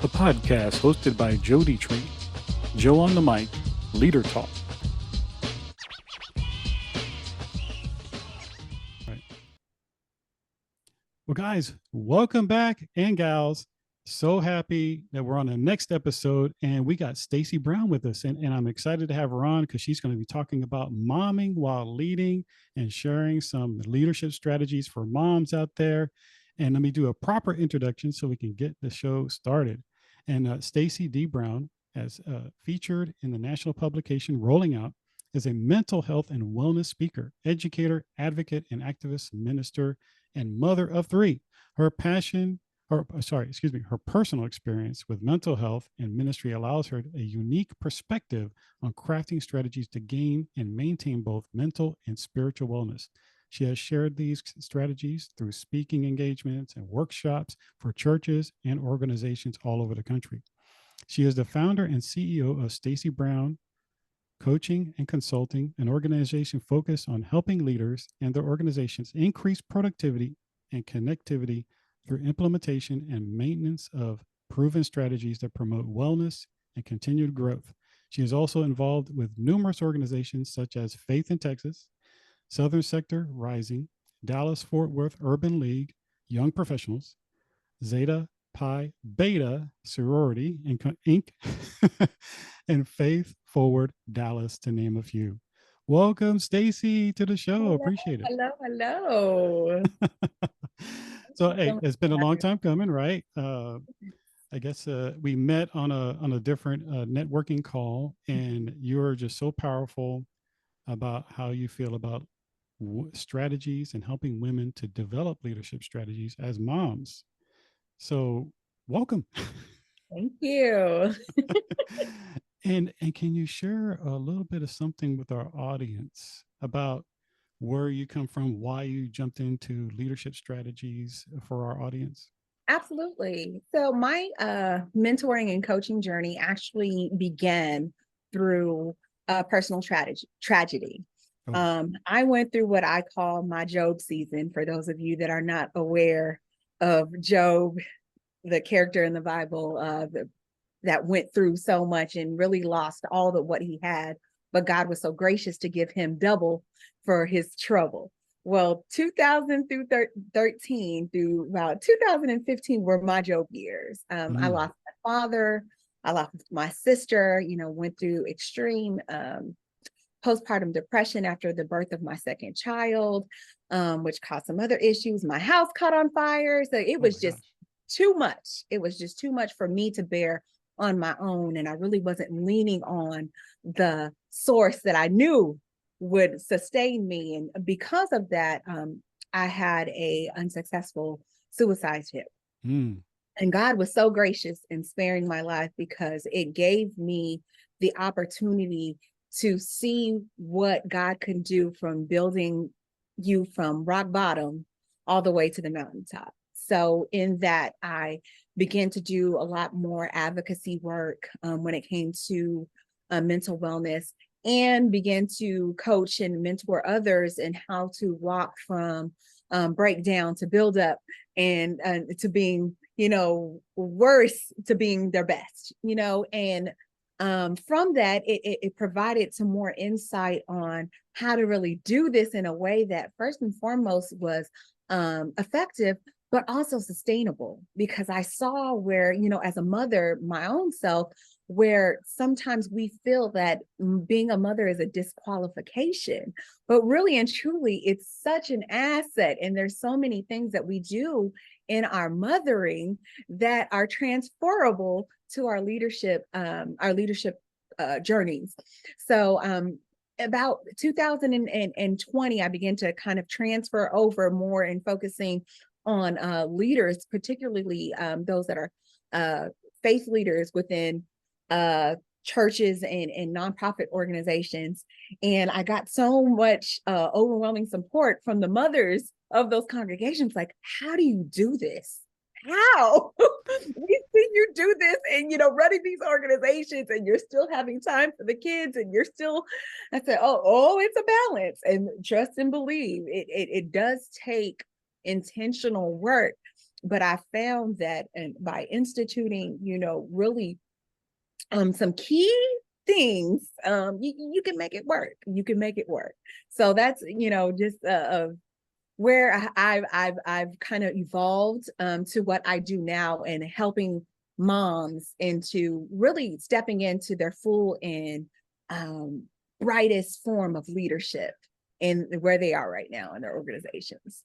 a podcast hosted by Joe Dietrich, Joe on the mic, Leader Talk. Right. Well, guys, welcome back, and gals. So happy that we're on the next episode, and we got Stacey Brown with us, and I'm excited to have her on because she's going to be talking about momming while leading and sharing some leadership strategies for moms out there. And let me do a proper introduction so we can get the show started. And Stacey D. Brown has featured in the national publication Rolling Out as a mental health and wellness speaker, educator, advocate, and activist minister, and mother of three. Her passion, her personal experience with mental health and ministry allows her a unique perspective on crafting strategies to gain and maintain both mental and spiritual wellness. She has shared these strategies through speaking engagements and workshops for churches and organizations all over the country. She is the founder and CEO of Stacey Brown Coaching and Consulting, an organization focused on helping leaders and their organizations increase productivity and connectivity through implementation and maintenance of proven strategies that promote wellness and continued growth. She is also involved with numerous organizations such as Faith in Texas, Southern Sector Rising, Dallas Fort Worth Urban League, Young Professionals, Zeta Pi Beta Sorority Inc., and Faith Forward Dallas, to name a few. Welcome, Stacey, to the show. Hello, Appreciate it. hello. So, hey, it's been a long time coming, right? I guess we met on a different networking call, and you're just so powerful about how you feel about strategies and helping women to develop leadership strategies as moms. So, welcome. Thank you. And can you share a little bit of something with our audience about where you come from, why you jumped into leadership strategies for our audience? Absolutely. So my mentoring and coaching journey actually began through a personal tragedy. Oh, I went through what I call my Job season. For those of you that are not aware of Job, the character in the Bible, that went through so much and really lost all of what he had, but God was so gracious to give him double for his trouble. Well, 2000 through 13 through about 2015 were my Job years. I mm, lost my father, I lost my sister, went through extreme postpartum depression after the birth of my second child, which caused some other issues. My house caught on fire. So it oh my was just gosh. too much. It was just too much for me to bear on my own. And I really wasn't leaning on the source that I knew would sustain me. And because of that, I had a unsuccessful suicide hit. Mm, And God was so gracious in sparing my life because it gave me the opportunity to see what God can do from building you from rock bottom all the way to the mountaintop. So in that, I began to do a lot more advocacy work when it came to mental wellness, and began to coach and mentor others in how to walk from breakdown to build up, and to being, worse to being their best, and from that, it provided some more insight on how to really do this in a way that first and foremost was effective, but also sustainable. Because I saw where, as a mother, my own self, where sometimes we feel that being a mother is a disqualification, but really and truly, it's such an asset. And there's so many things that we do in our mothering that are transferable to our leadership journeys. So about 2020, I began to kind of transfer over more and focusing on leaders, particularly those that are faith leaders within churches and nonprofit organizations. And I got so much overwhelming support from the mothers of those congregations. Like, how do you do this? How? We see you do this and, running these organizations, and you're still having time for the kids, and you're still, I said, oh, it's a balance. And trust and believe, it does take intentional work. But I found that, and by instituting, really some key things, you can make it work. You can make it work. So that's, just where I've kind of evolved to what I do now, and helping moms into really stepping into their full and um, brightest form of leadership in where they are right now in their organizations.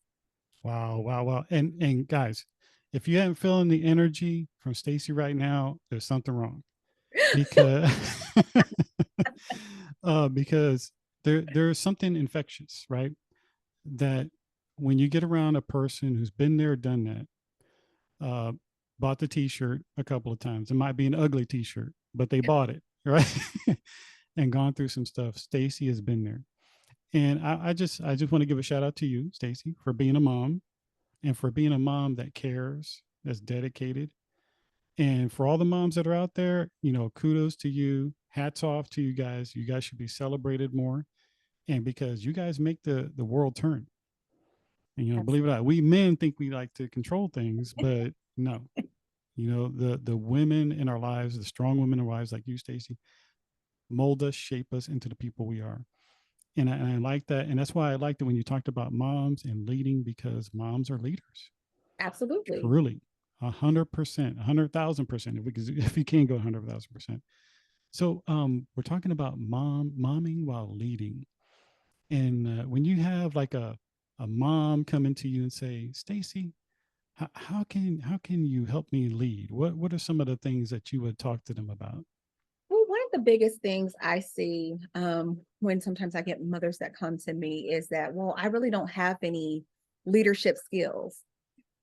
Wow, wow, wow. And guys, if you haven't feeling the energy from Stacey right now, there's something wrong. Because because there's something infectious, right? That when you get around a person who's been there, done that, bought the t-shirt a couple of times. It might be an ugly t-shirt, but they bought it, right? And gone through some stuff. Stacey has been there. And I just want to give a shout out to you, Stacey, for being a mom, and for being a mom that cares, that's dedicated. And for all the moms that are out there, kudos to you. Hats off to you guys. You guys should be celebrated more. And because you guys make the world turn. And believe it or not, we men think we like to control things, but no. The women in our lives, the strong women in our lives like you, Stacey, mold us, shape us into the people we are. And I like that. And that's why I liked it when you talked about moms and leading, because moms are leaders. Absolutely. Truly. 100%, 100,000%. If you can't go 100,000%. So we're talking about momming while leading. And when you have like a mom come into you and say, Stacey, how can you help me lead? What are some of the things that you would talk to them about? Well, one of the biggest things I see when sometimes I get mothers that come to me is that, well, I really don't have any leadership skills.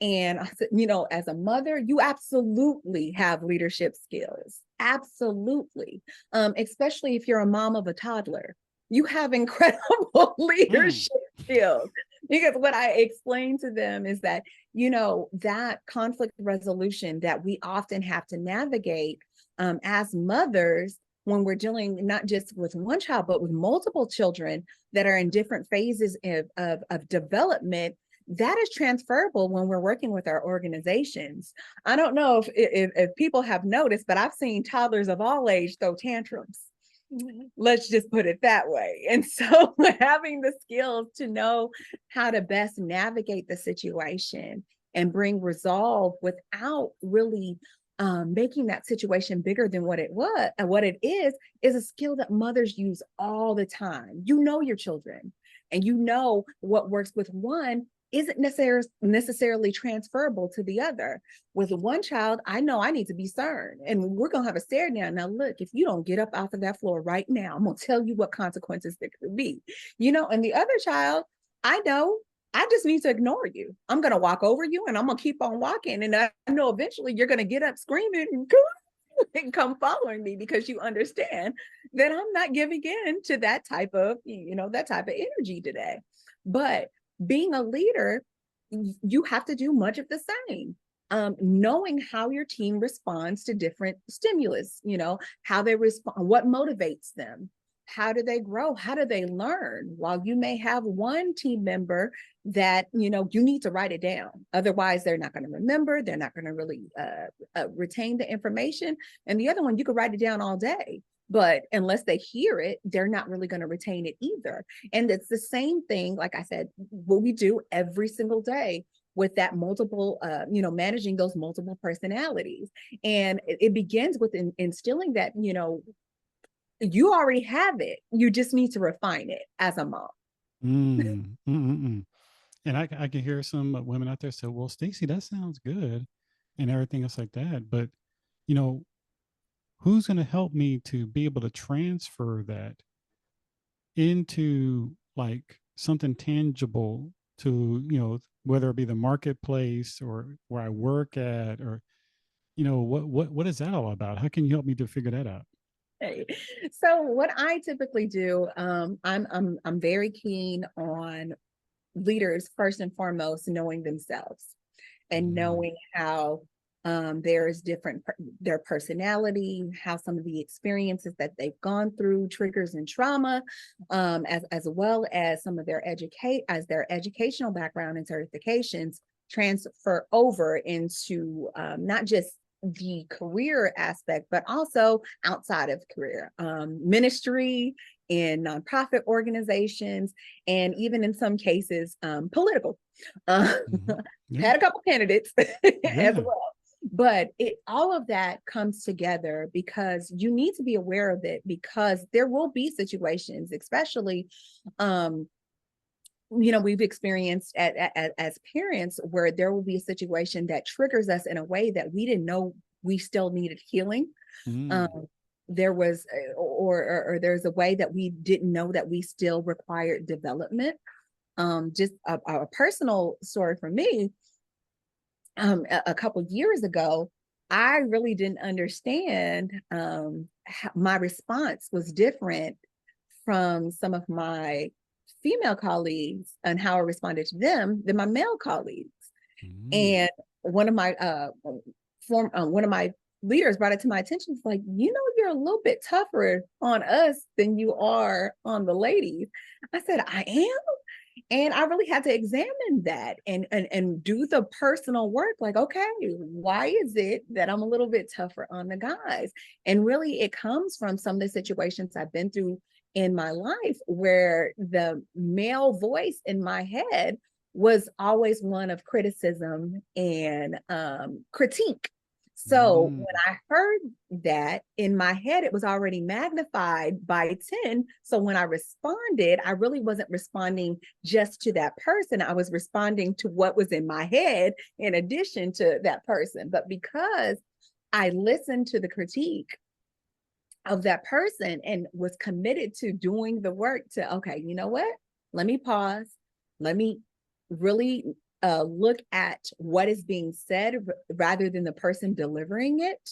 And I said, as a mother, you absolutely have leadership skills. Absolutely. Especially if you're a mom of a toddler, you have incredible Mm. leadership skills. Because what I explain to them is that, that conflict resolution that we often have to navigate as mothers, when we're dealing not just with one child, but with multiple children that are in different phases of development, that is transferable when we're working with our organizations. I don't know if people have noticed, but I've seen toddlers of all age throw tantrums. Let's just put it that way. And so having the skills to know how to best navigate the situation and bring resolve without really making that situation bigger than what it was and what it is a skill that mothers use all the time. Your children, and what works with one isn't necessarily transferable to the other. With one child, I know I need to be stern, and we're going to have a stare down. Now, look, if you don't get up off of that floor right now, I'm going to tell you what consequences there could be. And the other child, I know I just need to ignore you. I'm going to walk over you, and I'm going to keep on walking. And I know eventually you're going to get up screaming and come following me, because you understand that I'm not giving in to that type of energy today. But being a leader, you have to do much of the same. Knowing how your team responds to different stimulus, how they respond, what motivates them, how do they grow, how do they learn. While you may have one team member that you need to write it down, otherwise they're not going to remember, they're not going to really retain the information, and the other one, you could write it down all day, but unless they hear it, they're not really going to retain it either. And it's the same thing, like I said, what we do every single day with that multiple, managing those multiple personalities. And it begins with instilling that, you already have it. You just need to refine it as a mom. Mm, mm, mm, mm. And I can hear some women out there say, well, Stacey, that sounds good and everything else like that. But, you know, who's going to help me to be able to transfer that into like something tangible to, whether it be the marketplace or where I work at, or, what is that all about? How can you help me to figure that out? Hey. So what I typically do, I'm very keen on leaders first and foremost knowing themselves and Mm, knowing how there's their personality, how some of the experiences that they've gone through, triggers and trauma, as well as some of their educational background and certifications transfer over into not just the career aspect, but also outside of career, ministry, in nonprofit organizations, and even in some cases, political. Uh, Mhm. Yeah. had a couple candidates as Yeah. well. But all of that comes together because you need to be aware of it, because there will be situations, especially we've experienced as parents, where there will be a situation that triggers us in a way that we didn't know we still needed healing. Mm. Um, there was, or there's a way that we didn't know that we still required development. Just a personal story for me. A couple years ago, I really didn't understand how my response was different from some of my female colleagues and how I responded to them than my male colleagues. Mm. And one of my one of my leaders brought it to my attention. It's like, you're a little bit tougher on us than you are on the ladies. I said, I am. And I really had to examine that and do the personal work. Like, okay, why is it that I'm a little bit tougher on the guys? And really, it comes from some of the situations I've been through in my life, where the male voice in my head was always one of criticism and critique. So Mm. when I heard that, in my head, it was already magnified by 10. So when I responded, I really wasn't responding just to that person. I was responding to what was in my head in addition to that person. But because I listened to the critique of that person and was committed to doing the work to, okay, you know what? Let me pause. Let me really look at what is being said rather than the person delivering it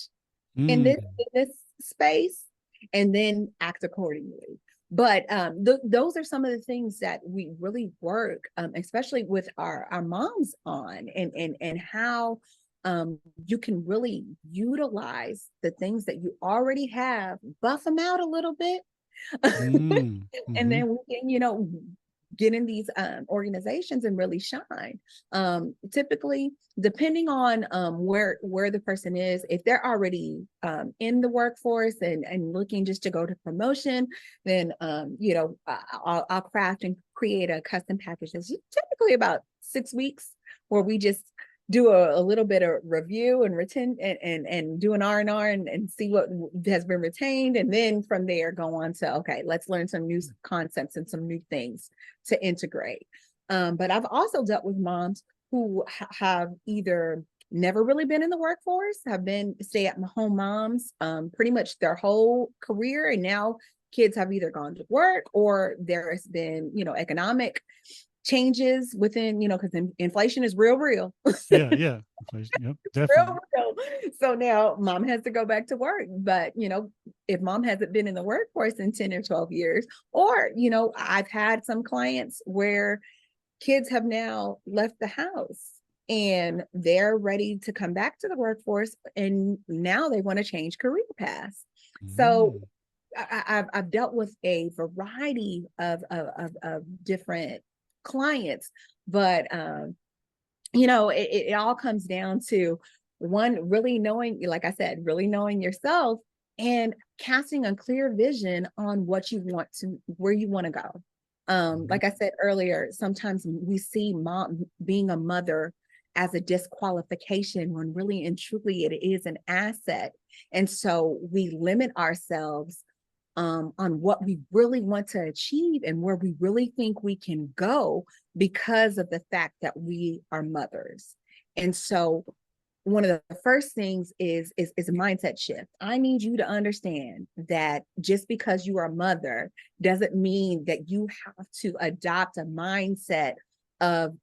in Mm. this space, and then act accordingly. But those are some of the things that we really work, especially with our moms on, and how you can really utilize the things that you already have, buff them out a little bit, Mm. and Mhm. then we can, get in these organizations and really shine. Typically, depending on where the person is, if they're already in the workforce and looking just to go to promotion, then I'll craft and create a custom package that's typically about 6 weeks, where we just do a little bit of review and retain and do an R&R and see what has been retained. And then from there, go on to, okay, let's learn some new concepts and some new things to integrate. But I've also dealt with moms who have either never really been in the workforce, have been stay-at-home moms pretty much their whole career. And now kids have either gone to work, or there has been, economic changes within, because inflation is real. Yeah, yeah. Inflation. Yep, Real, definitely. real. So now mom has to go back to work. But, if mom hasn't been in the workforce in 10 or 12 years, or, I've had some clients where kids have now left the house and they're ready to come back to the workforce, and now they want to change career paths. So Mm. I've dealt with a variety of different clients, but it all comes down to, one, really knowing, like I said, really knowing yourself and casting a clear vision on what you want to, where you want to go. Mhm. Like I said earlier, sometimes we see mom being a mother as a disqualification, when really and truly it is an asset. And so we limit ourselves on what we really want to achieve and where we really think we can go, because of the fact that we are mothers. And so one of the first things is a mindset shift. I need you to understand that just because you are a mother doesn't mean that you have to adopt a mindset of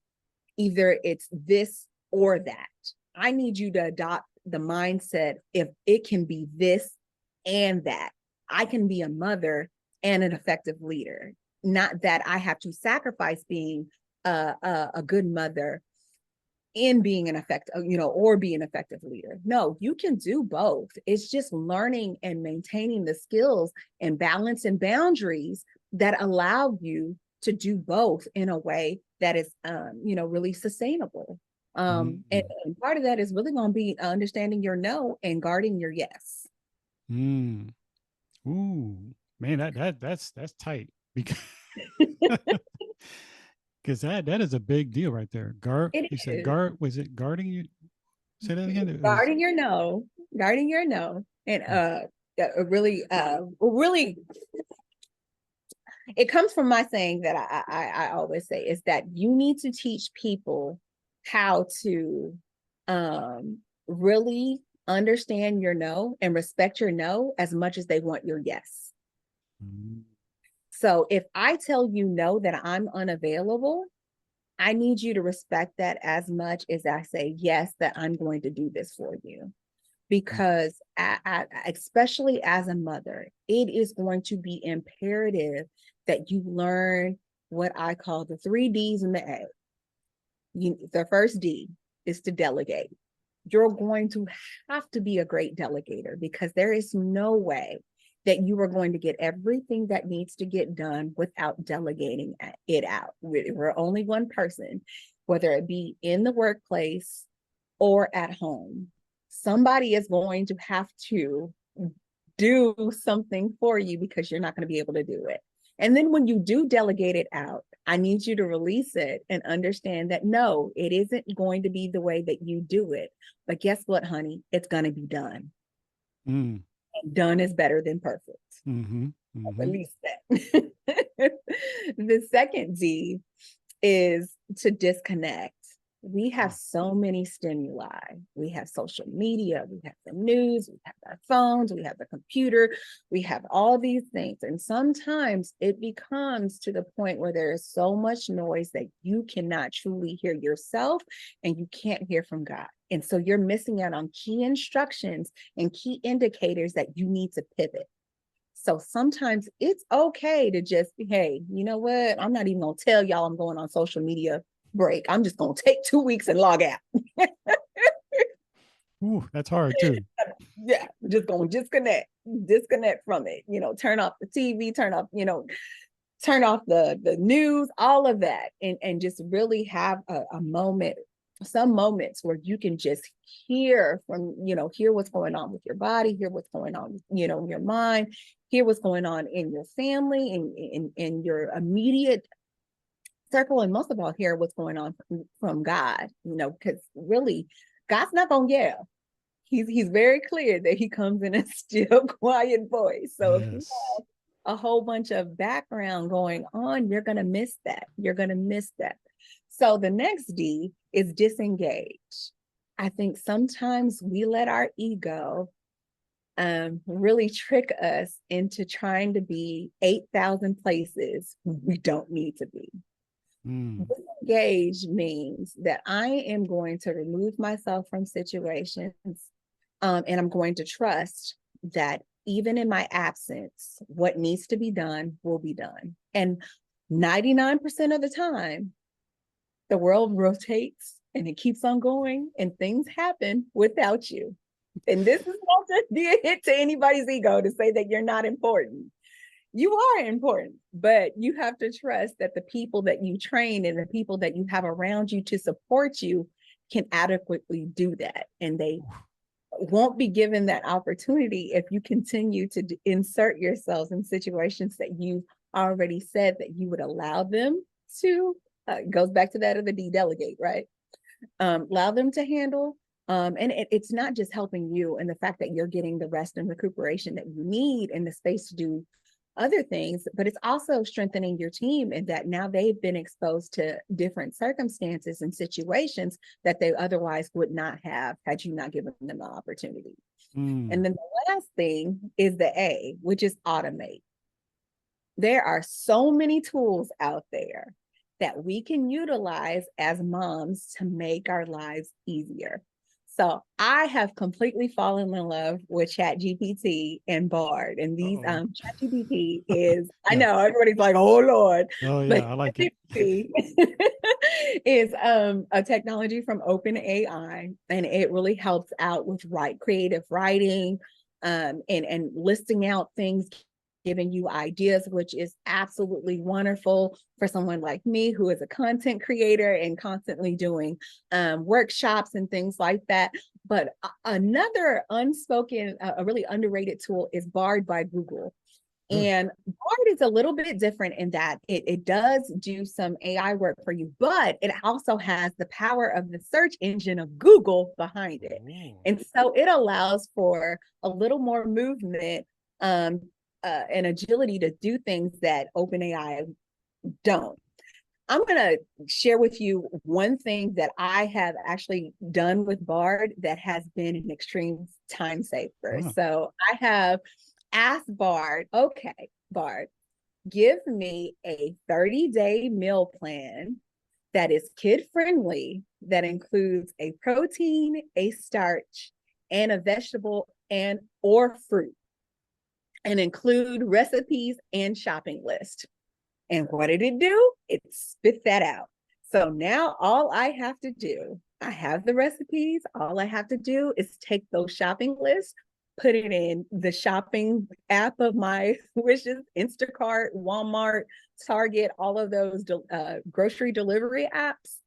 either it's this or that. I need you to adopt the mindset, if it can be this and that. I can be a mother and an effective leader, not that I have to sacrifice being a good mother in being an effective, or be an effective leader. No, you can do both. It's just learning and maintaining the skills and balance and boundaries that allow you to do both in a way that is, really sustainable. And part of that is really going to be understanding your no and guarding your yes. Mm. Ooh, man, that's tight because because that is a big deal right there. Guard, It you said is guard, was it guarding you? Say that again. It was guarding your no, and really, really, it comes from my saying that I always say is that you need to teach people how to really understand your no and respect your no as much as they want your yes. mm, So if I tell you no, that I'm unavailable, I need you to respect that as much as I say yes, that I'm going to do this for you. Because especially as a mother, it is going to be imperative that you learn what I call the 3 Ds and the A. The first D is to delegate. You're going to have to be a great delegator because there is no way that you are going to get everything that needs to get done without delegating it out. We're only one person, whether it be in the workplace or at home. Somebody is going to have to do something for you because you're not going to be able to do it. And then when you do delegate it out, I need you to release it and understand that no, it isn't going to be the way that you do it. But guess what, honey? It's going to be done. mm, And done is better than perfect. mm-hmm, mm-hmm. Release that. The second D is to disconnect. We have so many stimuli. We have social media, we have the news, we have our phones, we have the computer, we have all these things. And sometimes it becomes to the point where there is so much noise that you cannot truly hear yourself and you can't hear from God. And so you're missing out on key instructions and key indicators that you need to pivot. So sometimes it's okay to just, hey, you know what? I'm not even going to tell y'all I'm going on social media break. I'm just going to take 2 weeks and log out. Ooh, that's hard too. Yeah, just going to disconnect from it. Turn off the TV, turn off the news, all of that, and just really have a moment, some moments where you can just hear what's going on with your body, hear what's going on, in your mind, hear what's going on in your family, in your immediate circle, and most of all, hear what's going on from God, because really, God's not gonna yell. He's very clear that he comes in a still, quiet voice. So if you Yes. have a whole bunch of background going on, you're gonna miss that. You're gonna miss that. So the next D is disengage. I think sometimes we let our ego really trick us into trying to be 8,000 places we don't need to be. Mm, Disengage means that I am going to remove myself from situations, and I'm going to trust that even in my absence, what needs to be done will be done. And 99% of the time, the world rotates and it keeps on going and things happen without you. And this is not just be a hit to anybody's ego to say that you're not important. You are important, but you have to trust that the people that you train and the people that you have around you to support you can adequately do that. And they won't be given that opportunity if you continue to insert yourselves in situations that you already said that you would allow them to. Goes back to that of the delegate, right? Allow them to handle. And it's not just helping you and the fact that you're getting the rest and recuperation that you need and the space to do other things, but it's also strengthening your team in that now they've been exposed to different circumstances and situations that they otherwise would not have had you not given them the opportunity. mm, And then the last thing is the A, which is automate. There are so many tools out there that we can utilize as moms to make our lives easier. So I have completely fallen in love with ChatGPT and Bard. And these uh-oh. ChatGPT is, I Yeah. know everybody's like, oh Lord, Oh but yeah, I like it. ChatGPT is a technology from OpenAI, and it really helps out with creative writing, and listing out things, giving you ideas, which is absolutely wonderful for someone like me who is a content creator and constantly doing workshops and things like that. But another unspoken, a really underrated tool is Bard by Google. And Bard is a little bit different in that it does do some AI work for you, but it also has the power of the search engine of Google behind it. And so it allows for a little more movement and agility to do things that OpenAI don't. I'm going to share with you one thing that I have actually done with Bard that has been an extreme time saver. So I have asked Bard, okay, Bard, give me a 30-day meal plan that is kid friendly, that includes a protein, a starch, and a vegetable and or fruit, and include recipes and shopping list. And what did it do? It spit that out. So now all I have to do, I have the recipes. All I have to do is take those shopping lists, put it in the shopping app of my wishes, Instacart, Walmart, Target, all of those grocery delivery apps,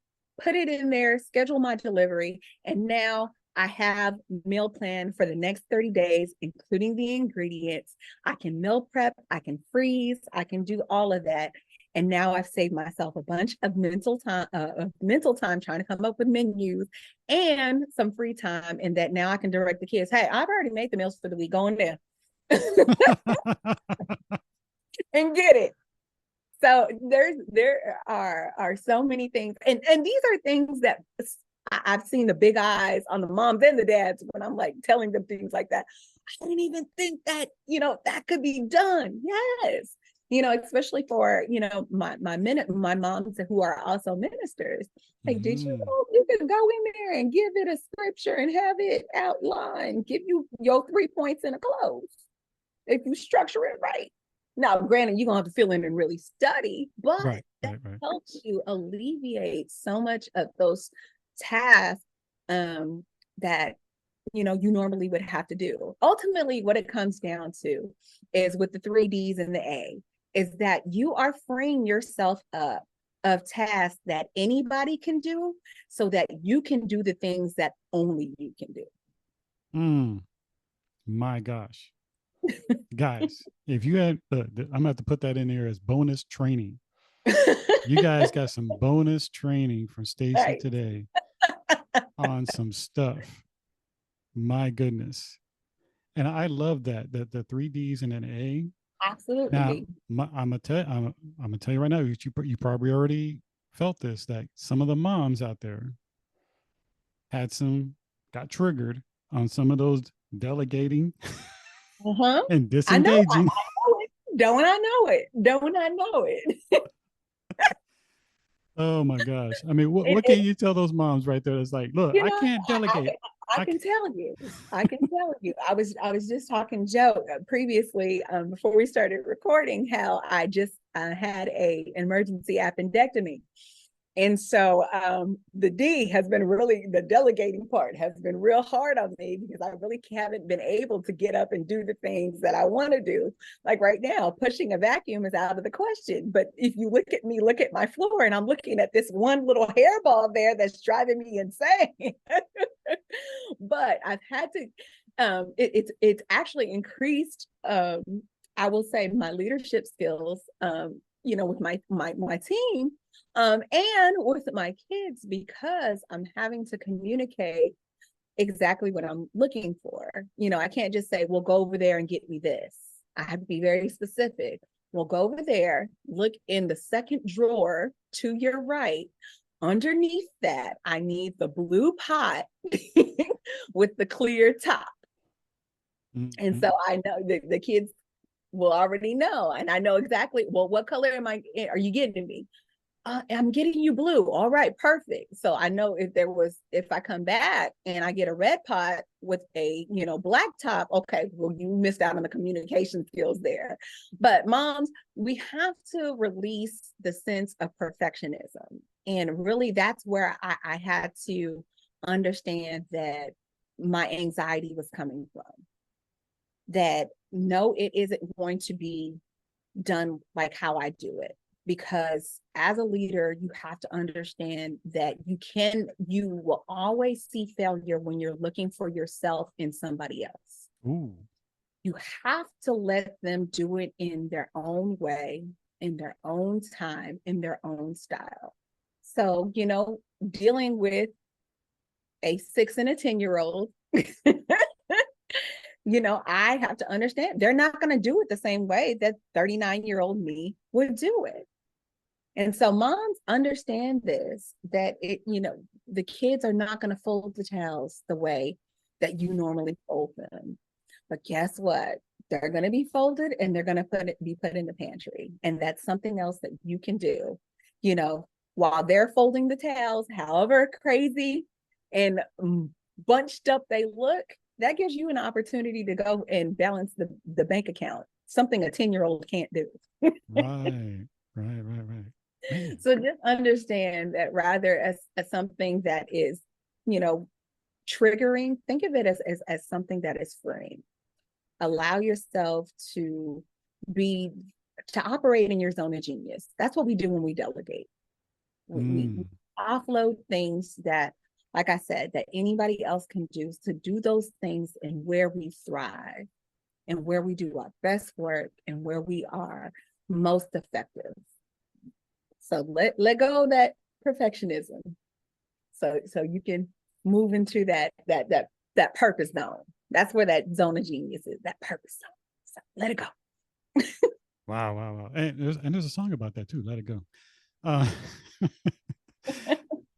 put it in there, schedule my delivery. And now I have meal plan for the next 30 days, including the ingredients. I can meal prep, I can freeze, I can do all of that. And now I've saved myself a bunch of mental time trying to come up with menus and some free time. And that now I can direct the kids, hey, I've already made the meals for the week, go in there and get it. So there are so many things. And these are things that I've seen the big eyes on the moms and the dads when I'm like telling them things like that. I didn't even think that, that could be done. Yes. Especially for, my moms who are also ministers. Like, did you know you can go in there and give it a scripture and have it outlined, give you your 3 points in a close if you structure it right. Now, granted, you're going to have to fill in and really study, but that helps you alleviate so much of those tasks that you normally would have to do. Ultimately, what it comes down to is with the 3Ds and the A is that you are freeing yourself up of tasks that anybody can do so that you can do the things that only you can do. My gosh. Guys, if you had, I'm gonna have to put that in there as bonus training. You guys got some bonus training from Stacey today on some stuff. My goodness. And I love that the 3Ds and an A. Absolutely. Now, I'm gonna tell you right now, you probably already felt this, that some of the moms out there got triggered on some of those delegating and disengaging. I know it. Don't I know it? Don't I know it? Oh my gosh. I mean, what can you tell those moms right there? It's like, look, I can't delegate. I can tell you. I can tell you. I was just talking Joe previously before we started recording how I just had a emergency appendectomy. And so the delegating part has been real hard on me because I really haven't been able to get up and do the things that I want to do. Like right now, pushing a vacuum is out of the question. But if you look at my floor, and I'm looking at this one little hairball there that's driving me insane. But I've had to, it's actually increased, I will say, my leadership skills, with my team. And with my kids, because I'm having to communicate exactly what I'm looking for. I can't just say, well, go over there and get me this. I have to be very specific. Well, go over there, look in the second drawer to your right. Underneath that, I need the blue pot with the clear top. And so I know the kids will already know. And I know exactly, well, what color are you getting me? I'm getting you blue. All right, perfect. So I know if I come back and I get a red pot with a, black top, okay, well, you missed out on the communication skills there. But moms, we have to release the sense of perfectionism. And really that's where I had to understand that my anxiety was coming from. that no, it isn't going to be done like how I do it. Because as a leader, you have to understand that you will always see failure when you're looking for yourself in somebody else. Ooh. You have to let them do it in their own way, in their own time, in their own style. So, dealing with a 6 and a 10-year-old, I have to understand they're not going to do it the same way that 39-year-old me would do it. And so moms understand this, that the kids are not going to fold the towels the way that you normally fold them. But guess what? They're going to be folded and they're going to be put in the pantry. And that's something else that you can do, while they're folding the towels, however crazy and bunched up they look, that gives you an opportunity to go and balance the bank account, something a 10-year-old can't do. Right. Man. So just understand that rather as something that is, triggering, think of it as something that is freeing. Allow yourself to operate in your zone of genius. That's what we do when we delegate. We offload things that, like I said, that anybody else can do, to do those things and where we thrive and where we do our best work and where we are most effective. So let go of that perfectionism. So you can move into that purpose zone. That's where that zone of genius is, that purpose zone. So let it go. Wow. And there's a song about that too. Let it go. Uh,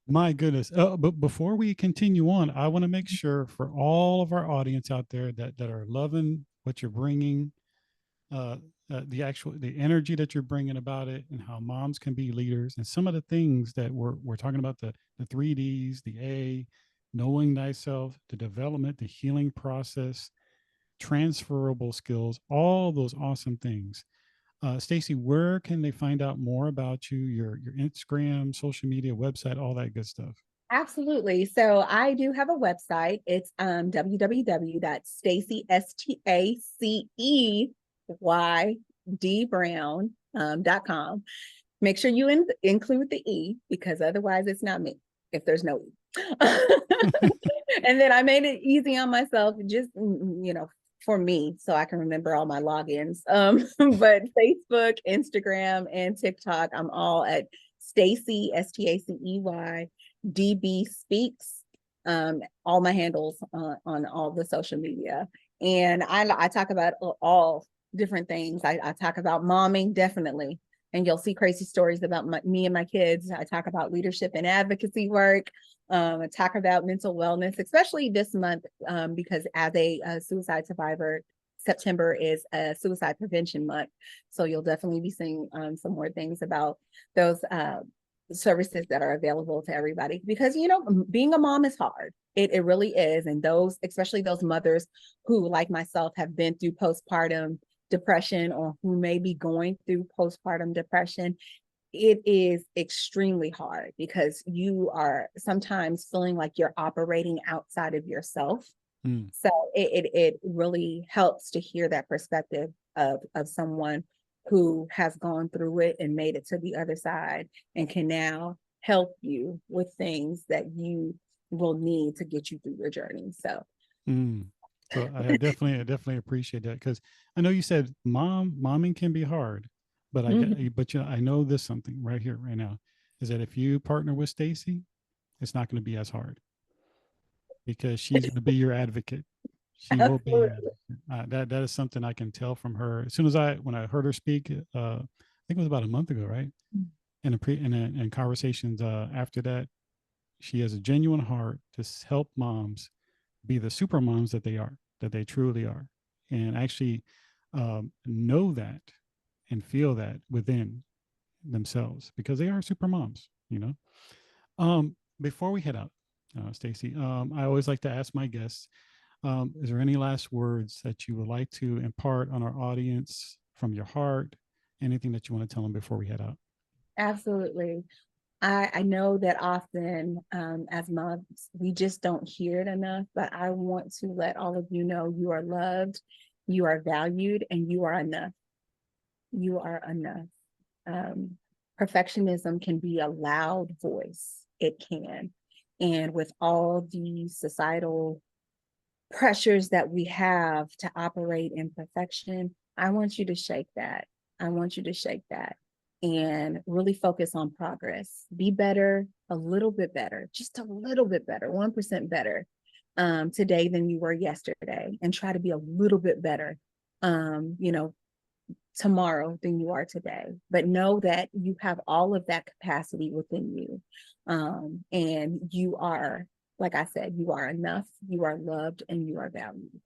my goodness. But before we continue on, I want to make sure for all of our audience out there that are loving what you're bringing, the energy that you're bringing about it, and how moms can be leaders, and some of the things that we're talking about, the 3Ds, the A, knowing thyself, the development, the healing process, transferable skills, all those awesome things. Stacey, where can they find out more about you? Your Instagram, social media, website, all that good stuff. Absolutely. So I do have a website. It's www.stacey, STACEYDBrown.com. Make sure you include the E, because otherwise it's not me if there's no E. And then I made it easy on myself, just, for me, so I can remember all my logins. But Facebook, Instagram, and TikTok, I'm all at Stacey, STACEY, DB Speaks. All my handles on all the social media. And I talk about all different things. I talk about momming, definitely. And you'll see crazy stories about me and my kids. I talk about leadership and advocacy work. I talk about mental wellness, especially this month, because as a suicide survivor, September is a suicide prevention month. So you'll definitely be seeing some more things about those services that are available to everybody, because being a mom is hard. It really is. And especially those mothers who, like myself, have been through postpartum depression, or who may be going through postpartum depression, it is extremely hard, because you are sometimes feeling like you're operating outside of yourself. So it really helps to hear that perspective of someone who has gone through it and made it to the other side, and can now help you with things that you will need to get you through your journey. So So I definitely appreciate that, because I know you said momming can be hard, but I know this something right here, right now, is that if you partner with Stacey, it's not going to be as hard, because she's going to be your advocate. She will be your advocate. That is something I can tell from her. As soon as when I heard her speak, I think it was about a month ago, right? In conversations after that, she has a genuine heart to help moms be the super moms that they truly are, and actually know that and feel that within themselves, because they are super moms. Before we head out, Stacey, I always like to ask my guests, is there any last words that you would like to impart on our audience from your heart? Anything that you want to tell them before we head out? Absolutely. I know that often as moms, we just don't hear it enough, but I want to let all of you know you are loved, You are valued and you are enough. You are enough. Perfectionism can be a loud voice. It can. And with all the societal pressures that we have to operate in perfection, I want you to shake that. I want you to shake that and really focus on progress. Be better, a little bit better, just a little bit better, 1% better today than you were yesterday, and try to be a little bit better, tomorrow than you are today. But know that you have all of that capacity within you. And you are, like I said, you are enough, you are loved, and you are valued.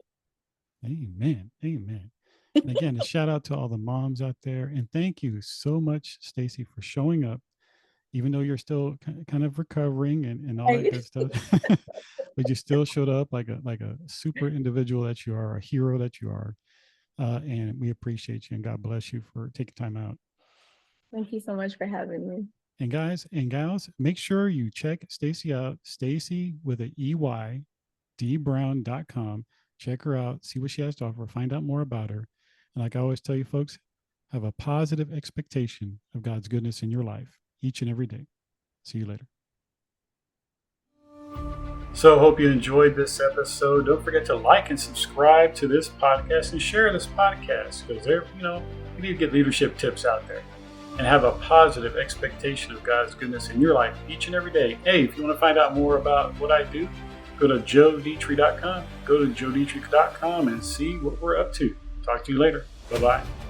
Amen. Amen. And again, a shout out to all the moms out there. And thank you so much, Stacey, for showing up, even though you're still kind of recovering and all that Right. good stuff. But you still showed up like a super individual that you are, a hero that you are. And we appreciate you, and God bless you for taking time out. Thank you so much for having me. And guys and gals, make sure you check Stacey out, Stacey with an EY, dbrown.com. Check her out, see what she has to offer, find out more about her. And like I always tell you folks, have a positive expectation of God's goodness in your life each and every day. See you later. So hope you enjoyed this episode. Don't forget to like and subscribe to this podcast and share this podcast, because you need to get leadership tips out there, and have a positive expectation of God's goodness in your life each and every day. Hey, if you want to find out more about what I do, go to joedietrich.com. Go to joedietrich.com and see what we're up to. Talk to you later. Bye-bye.